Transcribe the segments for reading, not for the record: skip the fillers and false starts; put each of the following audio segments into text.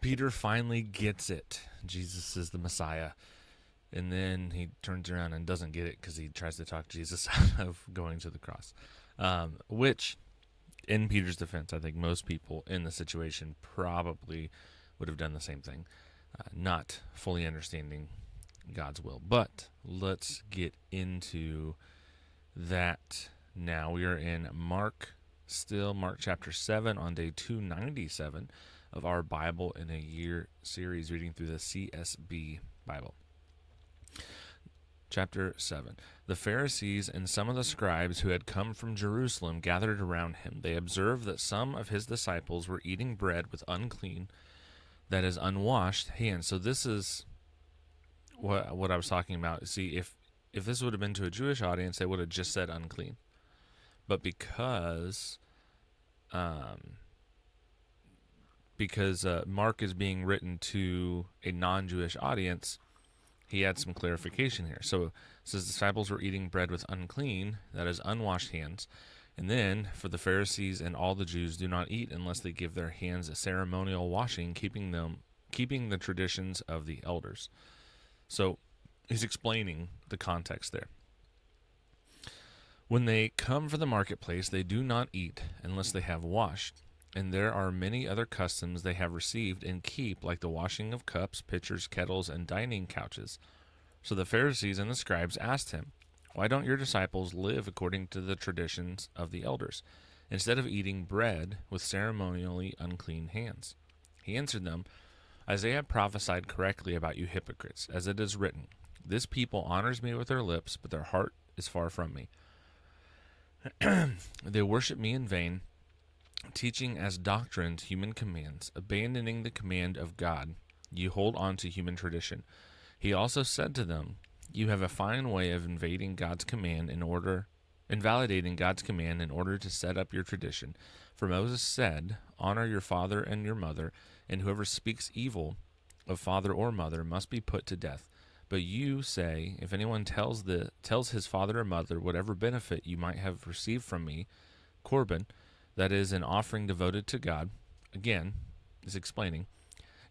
Peter finally gets it. Jesus is the Messiah. And then he turns around and doesn't get it because he tries to talk Jesus out of going to the cross. Which, in Peter's defense, I think most people in the situation probably would have done the same thing, not fully understanding God's will. But let's get into that now. We are in Mark chapter 7 on day 297 of our Bible in a Year series, reading through the CSB Bible. Chapter 7. The Pharisees and some of the scribes who had come from Jerusalem gathered around him. They observed that some of his disciples were eating bread with unclean, that is, unwashed hands. So this is what I was talking about. See, if this would have been to a Jewish audience, they would have just said unclean. But because Mark is being written to a non-Jewish audience, he had some clarification here. So it says disciples were eating bread with unclean, that is, unwashed hands. And then, for the Pharisees and all the Jews do not eat unless they give their hands a ceremonial washing, keeping the traditions of the elders. So he's explaining the context there. When they come for the marketplace, they do not eat unless they have washed. And there are many other customs they have received and keep, like the washing of cups, pitchers, kettles, and dining couches. So the Pharisees and the scribes asked him, "Why don't your disciples live according to the traditions of the elders, instead of eating bread with ceremonially unclean hands?" He answered them, "Isaiah prophesied correctly about you hypocrites, as it is written, 'This people honors me with their lips, but their heart is far from me. They worship me in vain, teaching as doctrines human commands, abandoning the command of God. You hold on to human tradition.' He also said to them, 'You have a fine way of invalidating God's command in order to set up your tradition. For Moses said, honor your father and your mother, and whoever speaks evil of father or mother must be put to death. But you say, if anyone tells his father or mother, whatever benefit you might have received from me, korban, that is, an offering devoted to God,' again, is explaining,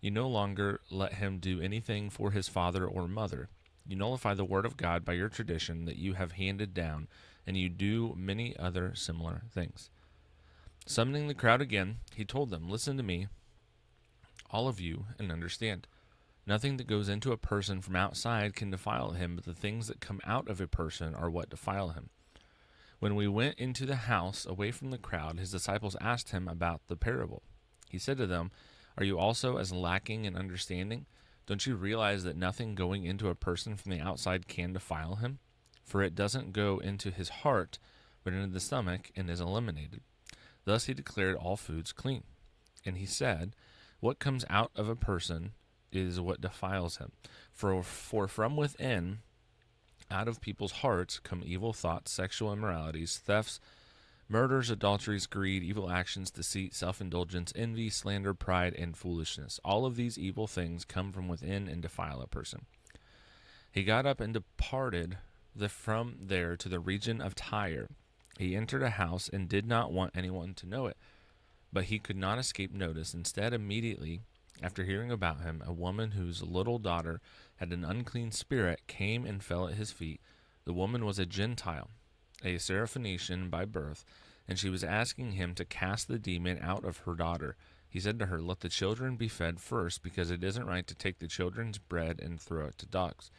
'you no longer let him do anything for his father or mother. You nullify the word of God by your tradition that you have handed down, and you do many other similar things.' Summoning the crowd again, he told them, 'Listen to me, all of you, and understand. Nothing that goes into a person from outside can defile him, but the things that come out of a person are what defile him.' When we went into the house away from the crowd, his disciples asked him about the parable. He said to them, 'Are you also as lacking in understanding? Don't you realize that nothing going into a person from the outside can defile him? For it doesn't go into his heart, but into the stomach, and is eliminated.' Thus he declared all foods clean. And he said, 'What comes out of a person is what defiles him. For from within, out of people's hearts, come evil thoughts, sexual immoralities, thefts, murders, adulteries, greed, evil actions, deceit, self-indulgence, envy, slander, pride, and foolishness. All of these evil things come from within and defile a person.' He got up and departed from there to the region of Tyre. He entered a house and did not want anyone to know it, but he could not escape notice. Instead, immediately after hearing about him, a woman whose little daughter had an unclean spirit came and fell at his feet. The woman was a Gentile, a Syrophoenician by birth, and she was asking him to cast the demon out of her daughter. He said to her, 'Let the children be fed first, because it isn't right to take the children's bread and throw it to dogs.'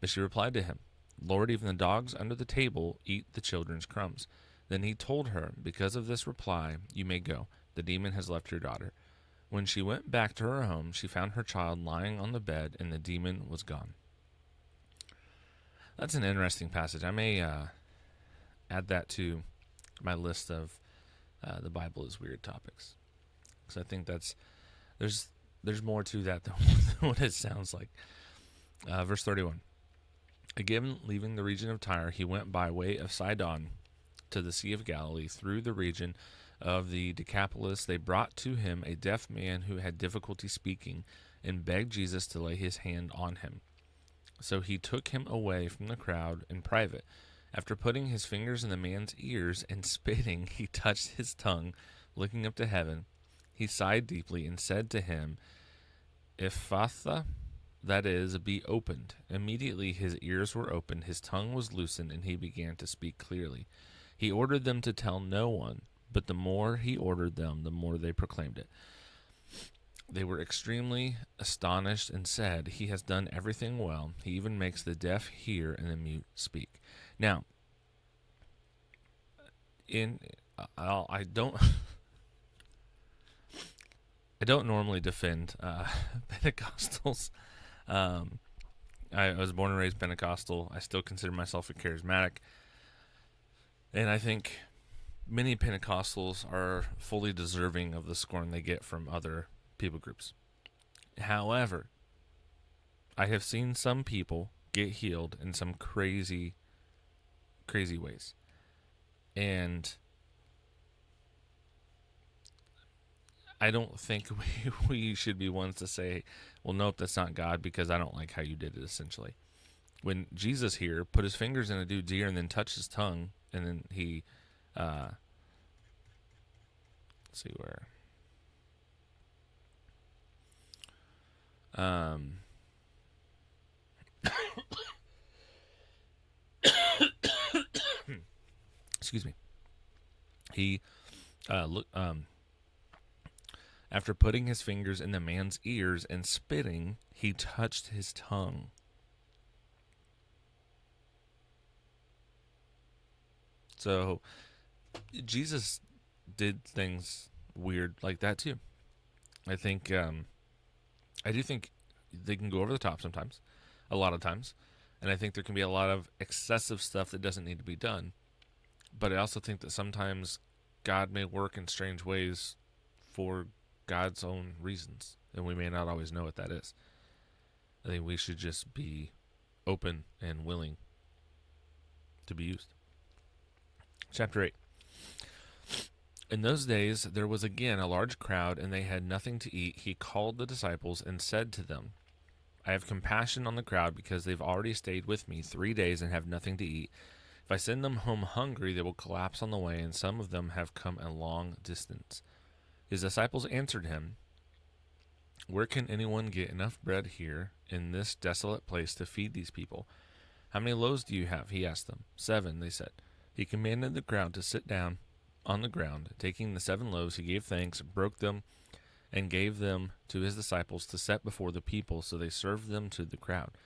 But she replied to him, 'Lord, even the dogs under the table eat the children's crumbs.' Then he told her, 'Because of this reply, you may go. The demon has left your daughter.' When she went back to her home, she found her child lying on the bed, and the demon was gone." That's an interesting passage. I may add that to my list of the Bible is weird topics, because I think there's more to that than what it sounds like. Verse 31. Again, leaving the region of Tyre, he went by way of Sidon to the Sea of Galilee, through the region of the Decapolis. They brought to him a deaf man who had difficulty speaking, and begged Jesus to lay his hand on him. So he took him away from the crowd in private. After putting his fingers in the man's ears and spitting, he touched his tongue. Looking up to heaven, he sighed deeply and said to him, Ephatha, that is, be opened. Immediately his ears were opened, his tongue was loosened, and he began to speak clearly. He ordered them to tell no one, but the more he ordered them, the more they proclaimed it. They were extremely astonished and said, "He has done everything well. He even makes the deaf hear and the mute speak." Now, I don't I don't normally defend Pentecostals. I was born and raised Pentecostal. I still consider myself a charismatic, and I think many Pentecostals are fully deserving of the scorn they get from other people groups. However, I have seen some people get healed in some crazy ways. And I don't think we should be ones to say, well, nope, that's not God because I don't like how you did it, essentially. When Jesus here put his fingers in a dude's ear and then touched his tongue, and then he, let's see where, excuse me, he, after putting his fingers in the man's ears and spitting, he touched his tongue. So Jesus did things weird like that too. I think I do think they can go over the top sometimes, a lot of times, and I think there can be a lot of excessive stuff that doesn't need to be done. But I also think that sometimes God may work in strange ways for God's own reasons, and we may not always know what that is. I think we should just be open and willing to be used. Chapter 8. In those days there was again a large crowd, and they had nothing to eat. He called the disciples and said to them, "I have compassion on the crowd because they've already stayed with me 3 days and have nothing to eat. If I send them home hungry, they will collapse on the way, and some of them have come a long distance." His disciples answered him, "Where can anyone get enough bread here in this desolate place to feed these people?" "How many loaves do you have?" he asked them. 7, they said. He commanded the crowd to sit down on the ground. Taking the 7 loaves, he gave thanks, broke them, and gave them to his disciples to set before the people, so they served them to the crowd.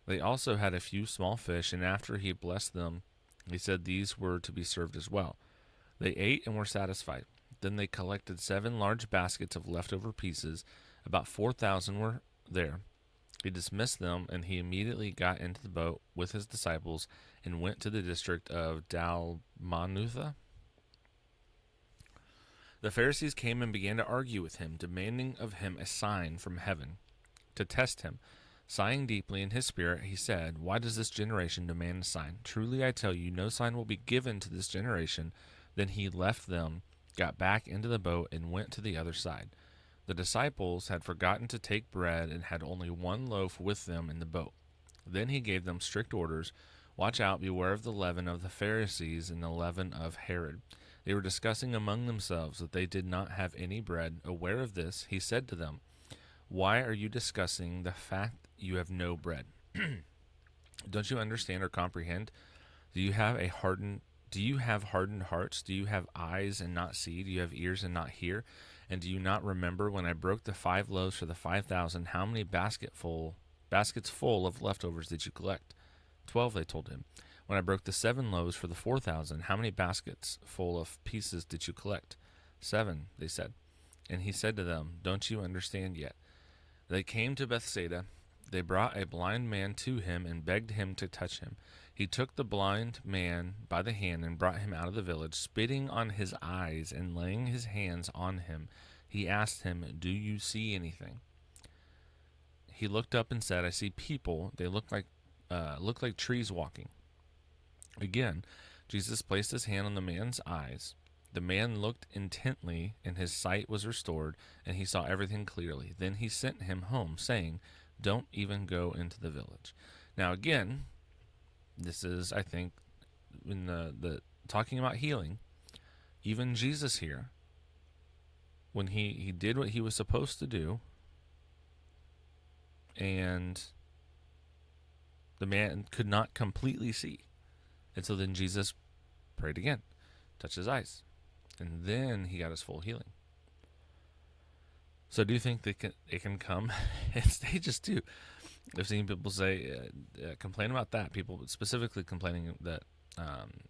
They also had a few small fish, and after he blessed them, he said these were to be served as well. They ate and were satisfied. Then they collected 7 large baskets of leftover pieces. About 4,000 were there. He dismissed them, and he immediately got into the boat with his disciples and went to the district of Dalmanutha. The Pharisees came and began to argue with him, demanding of him a sign from heaven to test him. Sighing deeply in his spirit, he said, "Why does this generation demand a sign? Truly I tell you, no sign will be given to this generation." Then he left them, got back into the boat, and went to the other side. The disciples had forgotten to take bread and had only 1 loaf with them in the boat. Then he gave them strict orders. "Watch out, beware of the leaven of the Pharisees and the leaven of Herod." They were discussing among themselves that they did not have any bread. Aware of this, he said to them, "Why are you discussing the fact you have no bread? Don't you understand or comprehend? Do you have hardened hearts? Do you have eyes and not see? Do you have ears and not hear? And do you not remember when I broke the 5 loaves for the 5,000? How many baskets full of leftovers did you collect?" 12, they told him. "When I broke the 7 loaves for the 4,000, how many baskets full of pieces did you collect?" 7, they said. And he said to them, "Don't you understand yet?" They came to Bethsaida. They brought a blind man to him and begged him to touch him. He took the blind man by the hand and brought him out of the village. Spitting on his eyes and laying his hands on him, he asked him, "Do you see anything?" He looked up and said, "I see people. They look like trees walking." Again, Jesus placed his hand on the man's eyes. The man looked intently, and his sight was restored, and he saw everything clearly. Then he sent him home, saying, "Don't even go into the village." Now again, this is, I think, in the talking about healing, even Jesus here, when he did what he was supposed to do, and the man could not completely see. And so then Jesus prayed again, touched his eyes, and then he got his full healing. So do you think it can come in stages too? I've seen people say, complain about that. People specifically complaining that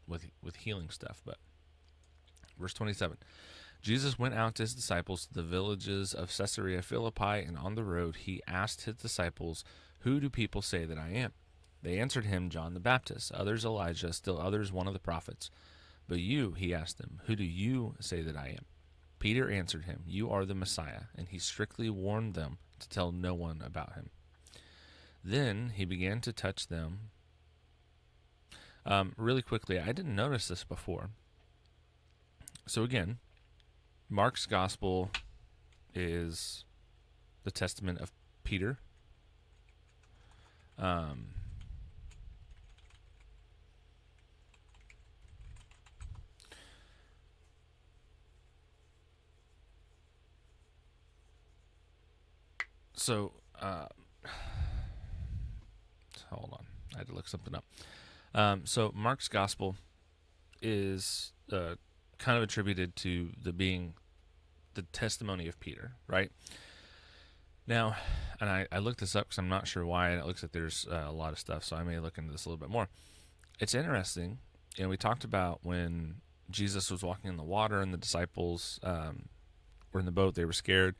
with healing stuff. But verse 27, Jesus went out to his disciples to the villages of Caesarea Philippi, and on the road he asked his disciples, "Who do people say that I am?" They answered him, "John the Baptist, others Elijah, still others one of the prophets. But you," he asked them, "who do you say that I am?" Peter answered him, "You are the Messiah," and he strictly warned them to tell no one about him. Then he began to touch them. Really quickly, I didn't notice this before. So again, Mark's gospel is the testament of Peter. So, hold on. I had to look something up. So Mark's gospel is kind of attributed to being the testimony of Peter, right? Now, and I looked this up because I'm not sure why, and it looks like there's a lot of stuff, so I may look into this a little bit more. It's interesting, we talked about when Jesus was walking in the water and the disciples were in the boat, they were scared.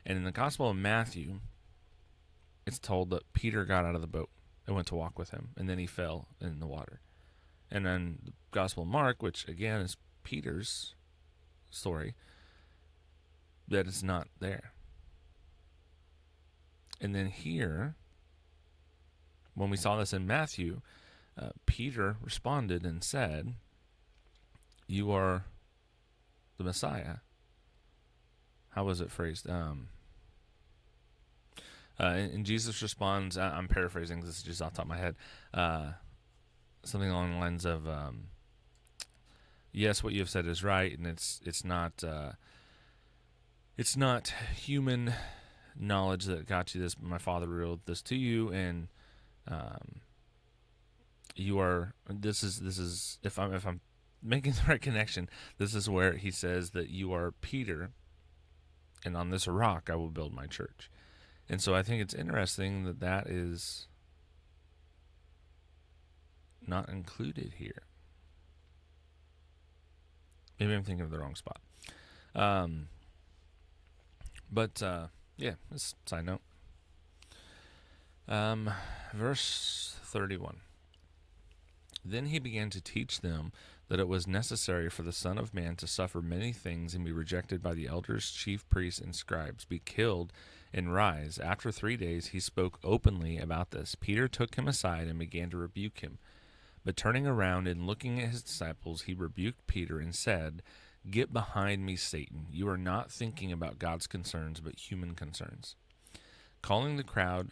And in the Gospel of Matthew, it's told that Peter got out of the boat and went to walk with him, and then he fell in the water. And then the Gospel of Mark, which again is Peter's story, that is not there. And then here, when we saw this in Matthew, Peter responded and said, "You are the Messiah." How was it phrased? And Jesus responds, I'm paraphrasing, this is just off the top of my head, something along the lines of, yes, what you have said is right, and it's not human knowledge that got you this. My Father revealed this to you, and you are. This is if I'm making the right connection, this is where he says that you are Peter, and on this rock I will build my church. And so I think it's interesting that is not included here. Maybe I'm thinking of the wrong spot. But yeah, this side note. Verse 31. Then he began to teach them that it was necessary for the Son of Man to suffer many things and be rejected by the elders, chief priests, and scribes, be killed, and rise. After 3 days he spoke openly about this. Peter took him aside and began to rebuke him. But turning around and looking at his disciples, he rebuked Peter and said, "Get behind me, Satan. You are not thinking about God's concerns, but human concerns." Calling the crowd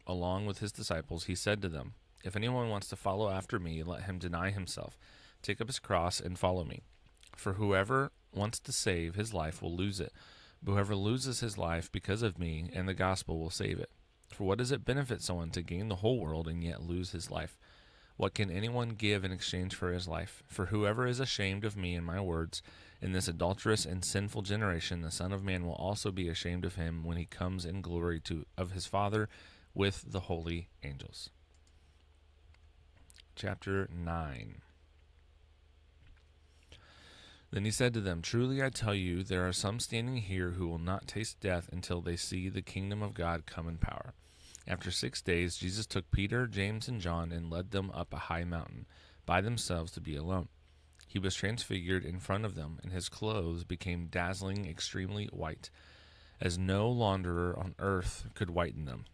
along with his disciples, he said to them, "If anyone wants to follow after me, let him deny himself, take up his cross, and follow me. For whoever wants to save his life will lose it, but whoever loses his life because of me and the gospel will save it. For what does it benefit someone to gain the whole world and yet lose his life? What can anyone give in exchange for his life? For whoever is ashamed of me and my words in this adulterous and sinful generation, the Son of Man will also be ashamed of him when he comes in glory of his Father with the holy angels." Chapter 9. Then he said to them, "Truly I tell you, there are some standing here who will not taste death until they see the kingdom of God come in power." After 6 days, Jesus took Peter, James, and John and led them up a high mountain by themselves to be alone. He was transfigured in front of them, and his clothes became dazzling, extremely white, as no launderer on earth could whiten them.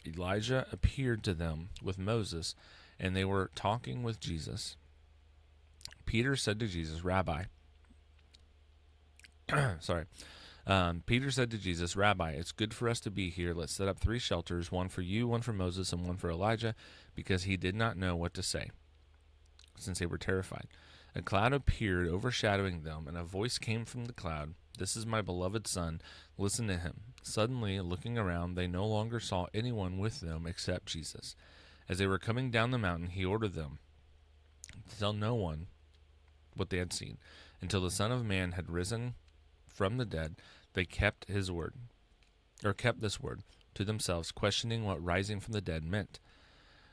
Elijah appeared to them with Moses, and they were talking with Jesus. Peter said to Jesus, "Rabbi," Peter said to Jesus, "Rabbi, it's good for us to be here. Let's set up 3 shelters, one for you, one for Moses, and one for Elijah," because he did not know what to say, since they were terrified. A cloud appeared, overshadowing them, and a voice came from the cloud, "This is my beloved Son. Listen to him." Suddenly, looking around, they no longer saw anyone with them except Jesus. As they were coming down the mountain, he ordered them to tell no one what they had seen. Until the Son of Man had risen from the dead, they kept this word to themselves, questioning what rising from the dead meant.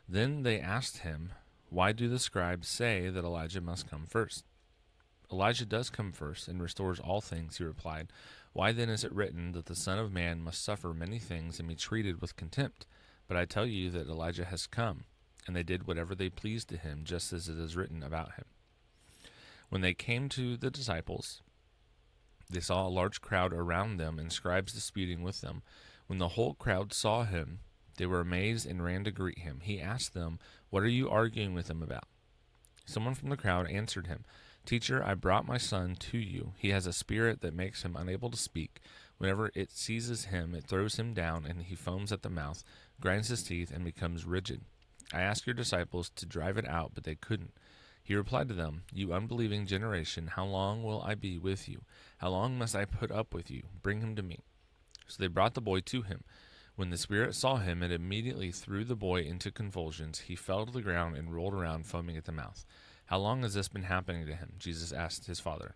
Then they asked him, "Why do the scribes say that Elijah must come first?" "Elijah does come first and restores all things," he replied. "Why then is it written that the Son of Man must suffer many things and be treated with contempt? But I tell you that Elijah has come, and they did whatever they pleased to him, just as it is written about him." When they came to the disciples, they saw a large crowd around them and scribes disputing with them. When the whole crowd saw him, they were amazed and ran to greet him. He asked them, "What are you arguing with him about?" Someone from the crowd answered him, "Teacher, I brought my son to you. He has a spirit that makes him unable to speak. Whenever it seizes him, it throws him down, and he foams at the mouth, grinds his teeth, and becomes rigid. I asked your disciples to drive it out, but they couldn't." He replied to them, "You unbelieving generation, how long will I be with you? How long must I put up with you? Bring him to me." So they brought the boy to him. When the spirit saw him, it immediately threw the boy into convulsions. He fell to the ground and rolled around, foaming at the mouth. "How long has this been happening to him?" Jesus asked his father.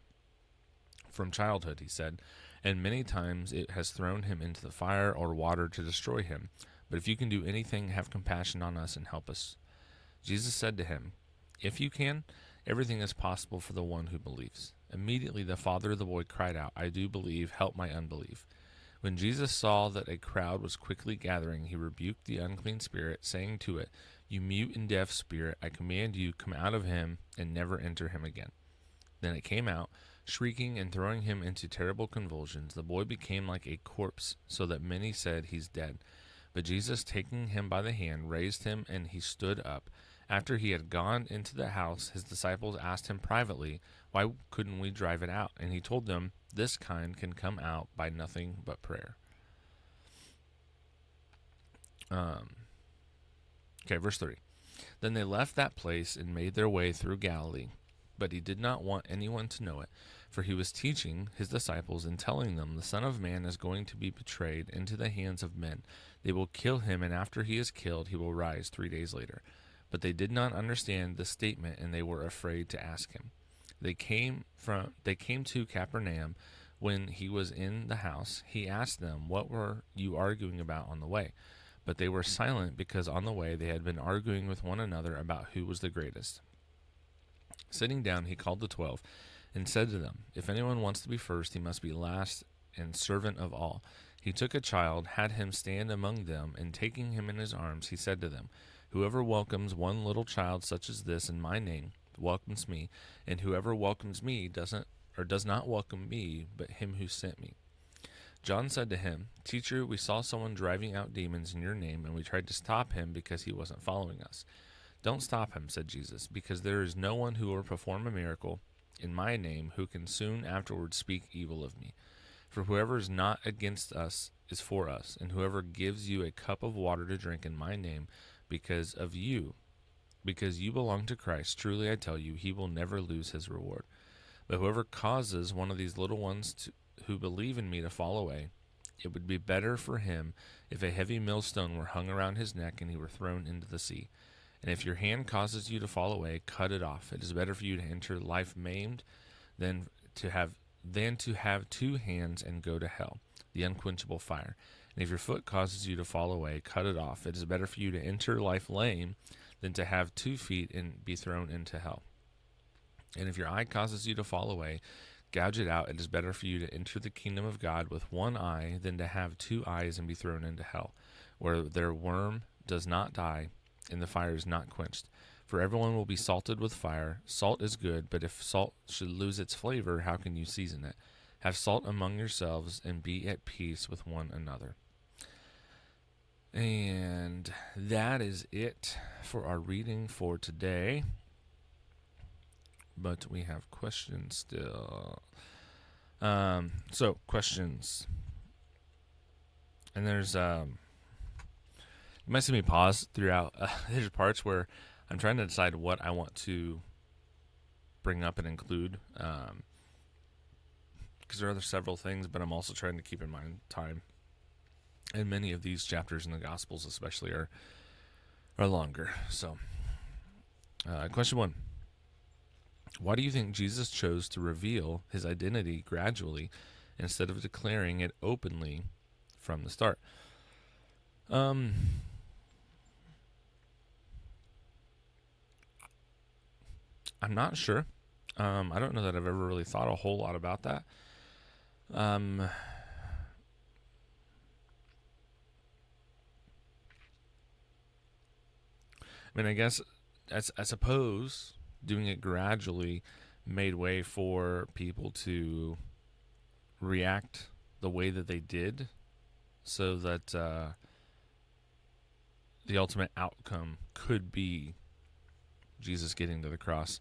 "From childhood," he said, "and many times it has thrown him into the fire or water to destroy him. But if you can do anything, have compassion on us and help us." Jesus said to him, "If you can, everything is possible for the one who believes." Immediately the father of the boy cried out, "I do believe, help my unbelief." When Jesus saw that a crowd was quickly gathering, he rebuked the unclean spirit, saying to it, "You mute and deaf spirit, I command you, come out of him and never enter him again." Then it came out, shrieking and throwing him into terrible convulsions. The boy became like a corpse, so that many said, "He's dead." But Jesus, taking him by the hand, raised him, and he stood up. After he had gone into the house, his disciples asked him privately, "Why couldn't we drive it out?" And he told them, "This kind can come out by nothing but prayer." Verse 3. Then they left that place and made their way through Galilee. But he did not want anyone to know it, for he was teaching his disciples and telling them, "The Son of Man is going to be betrayed into the hands of men. They will kill him, and after he is killed, he will rise 3 days later." But they did not understand the statement, and they were afraid to ask him. They came to Capernaum. When he was in the house, he asked them, "What were you arguing about on the way?" But they were silent, because on the way they had been arguing with one another about who was the greatest. Sitting down, he called the 12 and said to them, "If anyone wants to be first, he must be last and servant of all." He took a child, had him stand among them, and taking him in his arms, he said to them, "Whoever welcomes one little child such as this in my name welcomes me, and whoever welcomes me does not welcome me, but him who sent me." John said to him, "Teacher, we saw someone driving out demons in your name, and we tried to stop him because he wasn't following us." "Don't stop him," said Jesus, "because there is no one who will perform a miracle in my name who can soon afterwards speak evil of me. For whoever is not against us is for us, and whoever gives you a cup of water to drink in my name because you belong to Christ, truly I tell you, he will never lose his reward. But whoever causes one of these little ones who believe in me to fall away, it would be better for him if a heavy millstone were hung around his neck and he were thrown into the sea. And if your hand causes you to fall away, cut it off. It is better for you to enter life maimed than to have 2 hands and go to hell, the unquenchable fire. And if your foot causes you to fall away, cut it off. It is better for you to enter life lame than to have 2 feet and be thrown into hell. And if your eye causes you to fall away, gouge it out. It is better for you to enter the kingdom of God with 1 eye than to have 2 eyes and be thrown into hell, where their worm does not die and the fire is not quenched. For everyone will be salted with fire. Salt is good, but if salt should lose its flavor, how can you season it? Have salt among yourselves and be at peace with one another. And that is it for our reading for today. But we have questions still. So questions. And there's you might see me pause throughout. There's parts where I'm trying to decide what I want to bring up and include. because there are several things, but I'm also trying to keep in mind time. And many of these chapters in the Gospels, especially, are longer. So, question 1: why do you think Jesus chose to reveal his identity gradually instead of declaring it openly from the start? I'm not sure. I don't know that I've ever really thought a whole lot about that. I mean, I guess, I suppose doing it gradually made way for people to react the way that they did, so that the ultimate outcome could be Jesus getting to the cross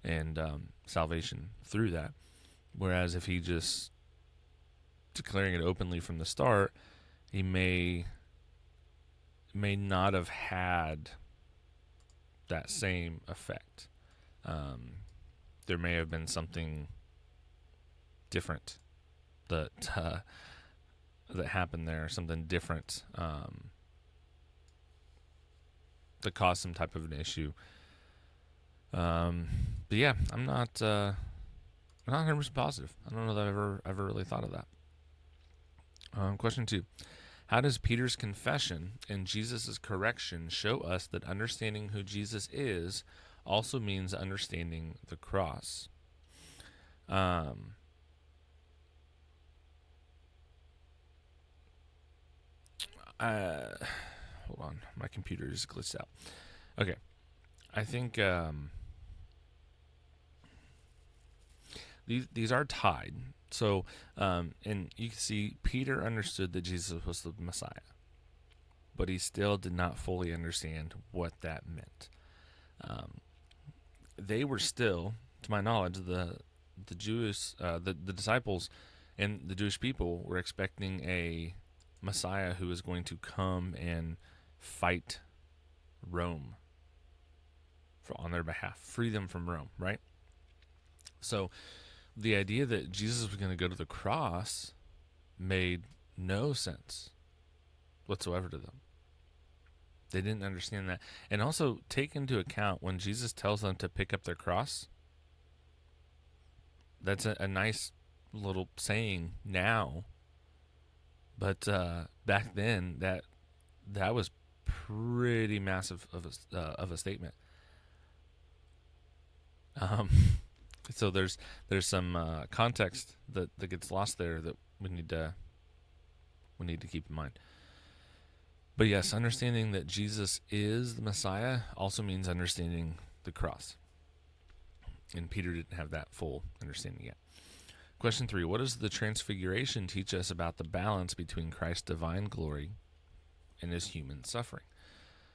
and salvation through that. Whereas if he just declaring it openly from the start, he may not have had that same effect. There may have been something different that happened there, something different that caused some type of an issue. But yeah, I'm not 100% positive. I don't know that I've ever really thought of that. Question 2: how does Peter's confession and Jesus' correction show us that understanding who Jesus is also means understanding the cross? Hold on, my computer just glitched out. Okay, I think these are tied. So, and you can see Peter understood that Jesus was the Messiah, but he still did not fully understand what that meant. They were still, to my knowledge, the Jewish, the disciples and the Jewish people were expecting a Messiah who was going to come and fight Rome on their behalf, free them from Rome, right? So the idea that Jesus was going to go to the cross made no sense whatsoever to them. They didn't understand that. And also take into account when Jesus tells them to pick up their cross, that's a nice little saying now, but back then that was pretty massive of a statement. So there's some context that gets lost there that we need to keep in mind. But yes, understanding that Jesus is the Messiah also means understanding the cross. And Peter didn't have that full understanding yet. Question 3: what does the Transfiguration teach us about the balance between Christ's divine glory and his human suffering?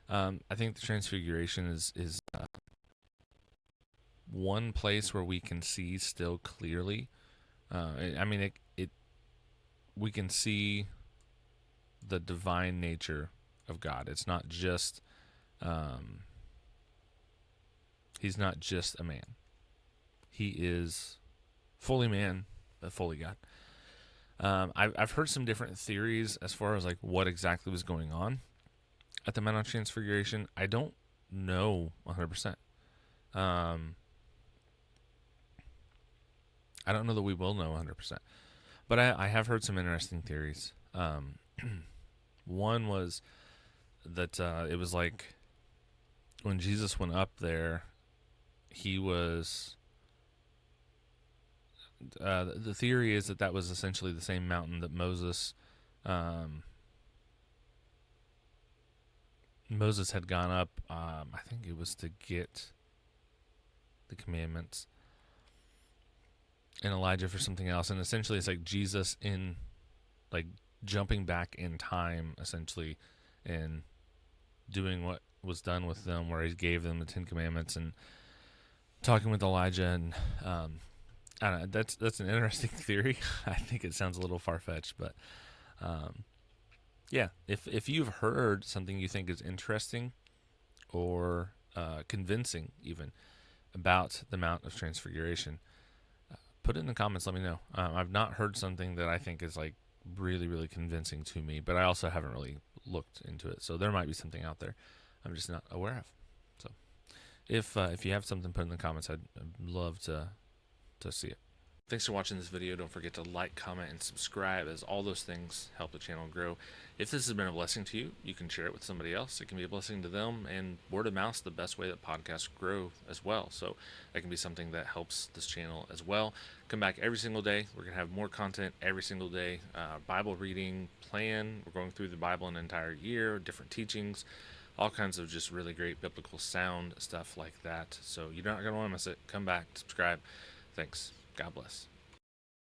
I think the Transfiguration is one place where we can see still clearly. We can see the divine nature of God. It's not just he's not just a man. He is fully man but fully God. I've heard some different theories as far as like what exactly was going on at the Mount of Transfiguration. I don't know 100%. I don't know that we will know 100%, but I have heard some interesting theories. One was that it was like when Jesus went up there, he was. The theory is that was essentially the same mountain that Moses had gone up. I think it was to get the commandments, and Elijah for something else. And essentially it's like Jesus in like jumping back in time essentially and doing what was done with them, where he gave them the 10 commandments and talking with Elijah. And I don't know, that's an interesting theory. I think it sounds a little far-fetched, but yeah, if you've heard something you think is interesting or convincing even about the Mount of Transfiguration, put it in the comments. Let me know. I've not heard something that I think is like really, really convincing to me, but I also haven't really looked into it. So there might be something out there I'm just not aware of. So if you have something, put in the comments. I'd love to see it. Thanks for watching this video. Don't forget to like, comment, and subscribe, as all those things help the channel grow. If this has been a blessing to you, you can share it with somebody else. It can be a blessing to them, and word of mouth is the best way that podcasts grow as well. So that can be something that helps this channel as well. Come back every single day. We're going to have more content every single day. Bible reading plan. We're going through the Bible an entire year, different teachings, all kinds of just really great biblical sound stuff like that. So you're not going to want to miss it. Come back, subscribe. Thanks. God bless.